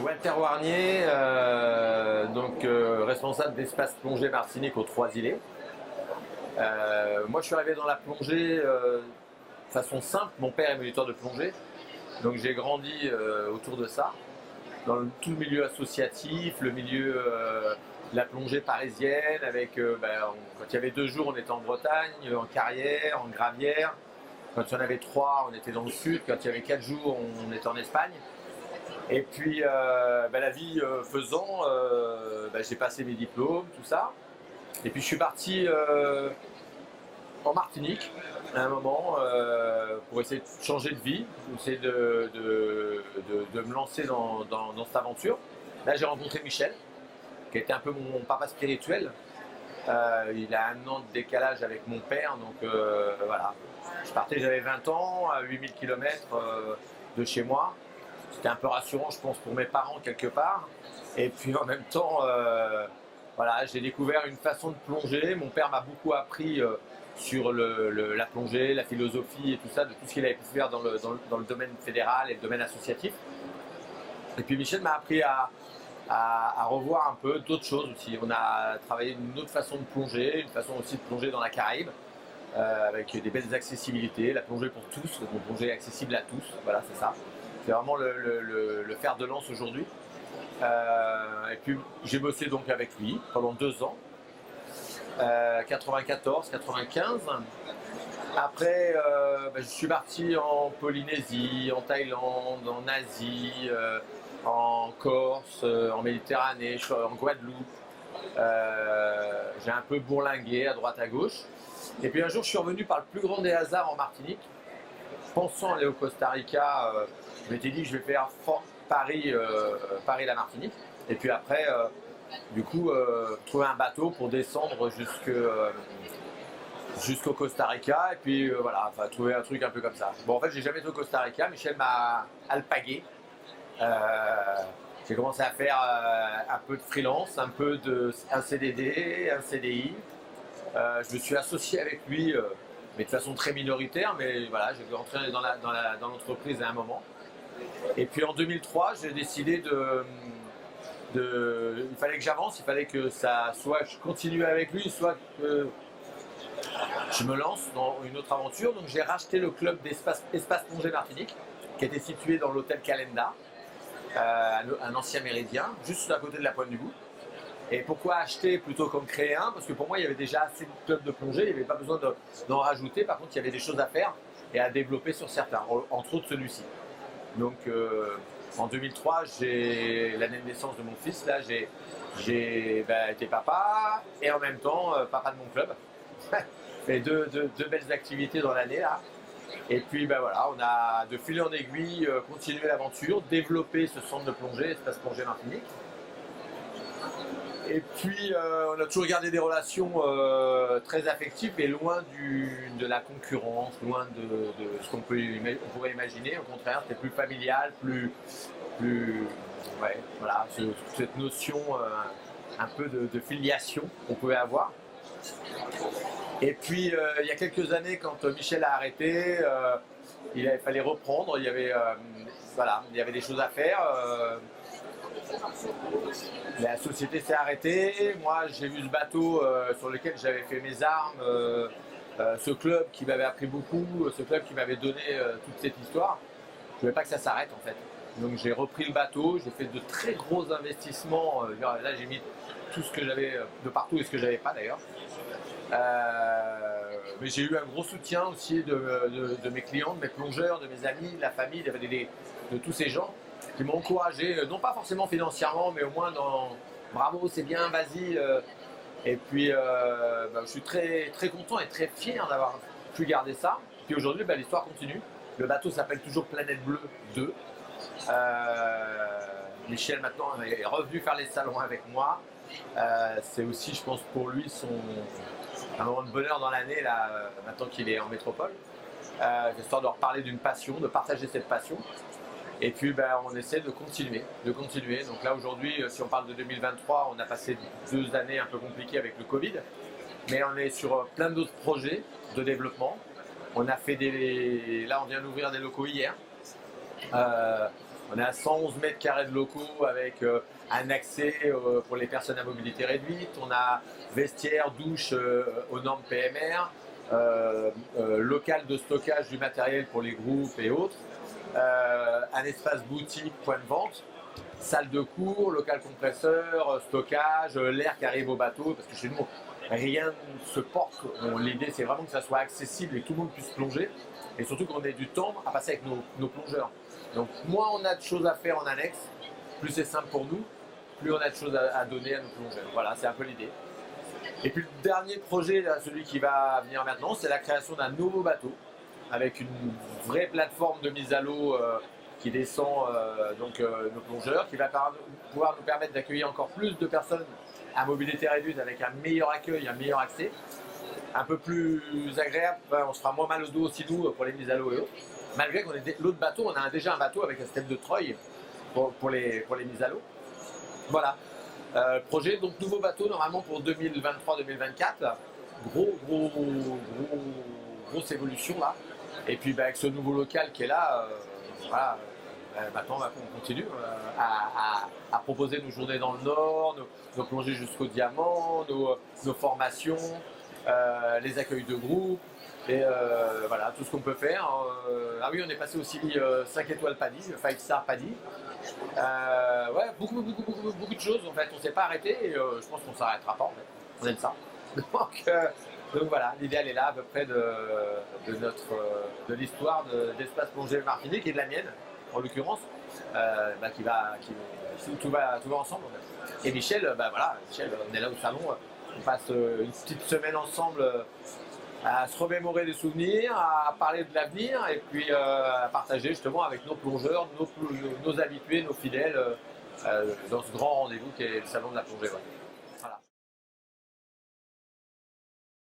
Walter Warnier, responsable d'Espace Plongée Martinique aux Trois-Îlets. Moi, je suis arrivé dans la plongée de façon simple. Mon père est moniteur de plongée, donc j'ai grandi autour de ça, dans tout le milieu associatif, le milieu de la plongée parisienne. Quand il y avait 2 jours, on était en Bretagne, en Carrière, en Gravière. Quand il y en avait 3, on était dans le sud. Quand il y avait 4 jours, on était en Espagne. Et puis, la vie faisant, j'ai passé mes diplômes, tout ça. Et puis, je suis parti en Martinique à un moment pour essayer de changer de vie, essayer de me lancer dans cette aventure. Là, j'ai rencontré Michel, qui était un peu mon papa spirituel. Il a 1 an de décalage avec mon père, donc voilà. Je partais, j'avais 20 ans, à 8000 km de chez moi. C'était un peu rassurant, je pense, pour mes parents quelque part. Et puis en même temps, voilà, j'ai découvert une façon de plonger. Mon père m'a beaucoup appris sur la plongée, la philosophie et tout ça, de tout ce qu'il avait pu faire dans le domaine fédéral et le domaine associatif. Et puis Michel m'a appris à revoir un peu d'autres choses aussi. On a travaillé une autre façon de plonger, une façon aussi de plonger dans la Caraïbe, avec des belles accessibilités, la plongée pour tous, donc une plongée accessible à tous, voilà, c'est ça. C'est vraiment le fer de lance aujourd'hui. Et puis j'ai bossé donc avec lui pendant 2 ans, 94, 95. Après, je suis parti en Polynésie, en Thaïlande, en Asie, en Corse, en Méditerranée, en Guadeloupe. J'ai un peu bourlingué à droite à gauche. Et puis un jour, je suis revenu par le plus grand des hasards en Martinique, pensant aller au Costa Rica. Je m'étais dit que je vais faire Paris-la Martinique. Et puis après, trouver un bateau pour descendre jusqu'au Costa Rica. Et puis voilà, enfin, trouver un truc un peu comme ça. Bon, en fait, j'ai jamais été au Costa Rica. Michel m'a alpagué. J'ai commencé à faire un peu de freelance, un CDD, un CDI. Je me suis associé avec lui, mais de façon très minoritaire. Mais voilà, j'ai rentré dans l'entreprise à un moment. Et puis en 2003, j'ai décidé il fallait que j'avance, il fallait que soit je continue avec lui, soit que je me lance dans une autre aventure. Donc j'ai racheté le club Espace Plongée Martinique, qui était situé dans l'hôtel Calenda, un ancien méridien, juste à côté de la Pointe du Bout. Et pourquoi acheter plutôt qu'en créer un? Parce que pour moi, il y avait déjà assez de clubs de plongée, il n'y avait pas besoin d'en rajouter. Par contre, il y avait des choses à faire et à développer sur certains, entre autres celui-ci. Donc en 2003, j'ai l'année de naissance de mon fils, là j'ai été papa et en même temps papa de mon club. Fait deux belles activités dans l'année là. Et puis voilà, on a de fil en aiguille continué l'aventure, développé ce centre de plongée, Espace Plongée Martinique. Et puis on a toujours gardé des relations très affectives et loin de la concurrence, loin de ce qu'on pourrait imaginer. Au contraire, c'était plus familial, ouais, voilà, cette notion un peu de filiation qu'on pouvait avoir. Et puis il y a quelques années, quand Michel a arrêté, il fallait reprendre. Il y avait des choses à faire. La société s'est arrêtée. Moi, j'ai vu ce bateau sur lequel j'avais fait mes armes, ce club qui m'avait appris beaucoup, ce club qui m'avait donné toute cette histoire. Je ne voulais pas que ça s'arrête en fait. Donc j'ai repris le bateau, j'ai fait de très gros investissements. Là, j'ai mis tout ce que j'avais de partout et ce que j'avais pas d'ailleurs. Mais j'ai eu un gros soutien aussi de mes clients, de mes plongeurs, de mes amis, de la famille, de tous ces gens qui m'ont encouragé, non pas forcément financièrement, mais au moins dans bravo, c'est bien, vas-y. Et puis je suis très, très content et très fier d'avoir pu garder ça. Puis aujourd'hui, l'histoire continue. Le bateau s'appelle toujours Planète Bleue 2. Michel maintenant est revenu faire les salons avec moi. C'est aussi, je pense, pour lui un moment de bonheur dans l'année, là, maintenant qu'il est en métropole. Histoire de reparler d'une passion, de partager cette passion. Et puis on essaie de continuer. Donc là aujourd'hui, si on parle de 2023, on a passé 2 années un peu compliquées avec le Covid, mais on est sur plein d'autres projets de développement. On a fait là on vient d'ouvrir des locaux hier. On a 111 mètres carrés de locaux avec un accès pour les personnes à mobilité réduite. On a vestiaire, douche aux normes PMR, local de stockage du matériel pour les groupes et autres, un espace boutique, point de vente, salle de cours, local compresseur, stockage, l'air qui arrive au bateau, parce que chez nous, rien ne se porte. L'idée, c'est vraiment que ça soit accessible et que tout le monde puisse plonger, et surtout qu'on ait du temps à passer avec nos plongeurs. Donc, moins on a de choses à faire en annexe, plus c'est simple pour nous, plus on a de choses à donner à nos plongeurs. Voilà, c'est un peu l'idée. Et puis, le dernier projet, là, celui qui va venir maintenant, c'est la création d'un nouveau bateau avec une vraie plateforme de mise à l'eau qui descend nos plongeurs, qui va pouvoir nous permettre d'accueillir encore plus de personnes à mobilité réduite avec un meilleur accueil, un meilleur accès, un peu plus agréable. On se fera moins mal au dos aussi nous pour les mises à l'eau et autres. Malgré qu'on ait l'autre bateau, on a déjà un bateau avec un système de treuil pour les mises à l'eau. Voilà. Projet, donc nouveau bateau normalement pour 2023-2024. Grosse évolution là. Et puis avec ce nouveau local qui est là, voilà, maintenant on continue à proposer nos journées dans le Nord, nos plongées jusqu'au diamant, nos formations, les accueils de groupe, et voilà, tout ce qu'on peut faire. Ah oui, on est passé aussi 5 étoiles PADI, 5 star PADI. Ouais, beaucoup de choses en fait, on ne s'est pas arrêté et je pense qu'on ne s'arrêtera pas en fait, on aime ça. Donc voilà, l'idée elle est là à peu près de l'histoire d'Espace Plongée Martinique et de la mienne en l'occurrence, tout va ensemble en fait. Et Michel, voilà, Michel, on est là au salon, on passe une petite semaine ensemble à se remémorer des souvenirs, à parler de l'avenir et puis à partager justement avec nos plongeurs, nos habitués, nos fidèles dans ce grand rendez-vous qui est le salon de la plongée. Ouais.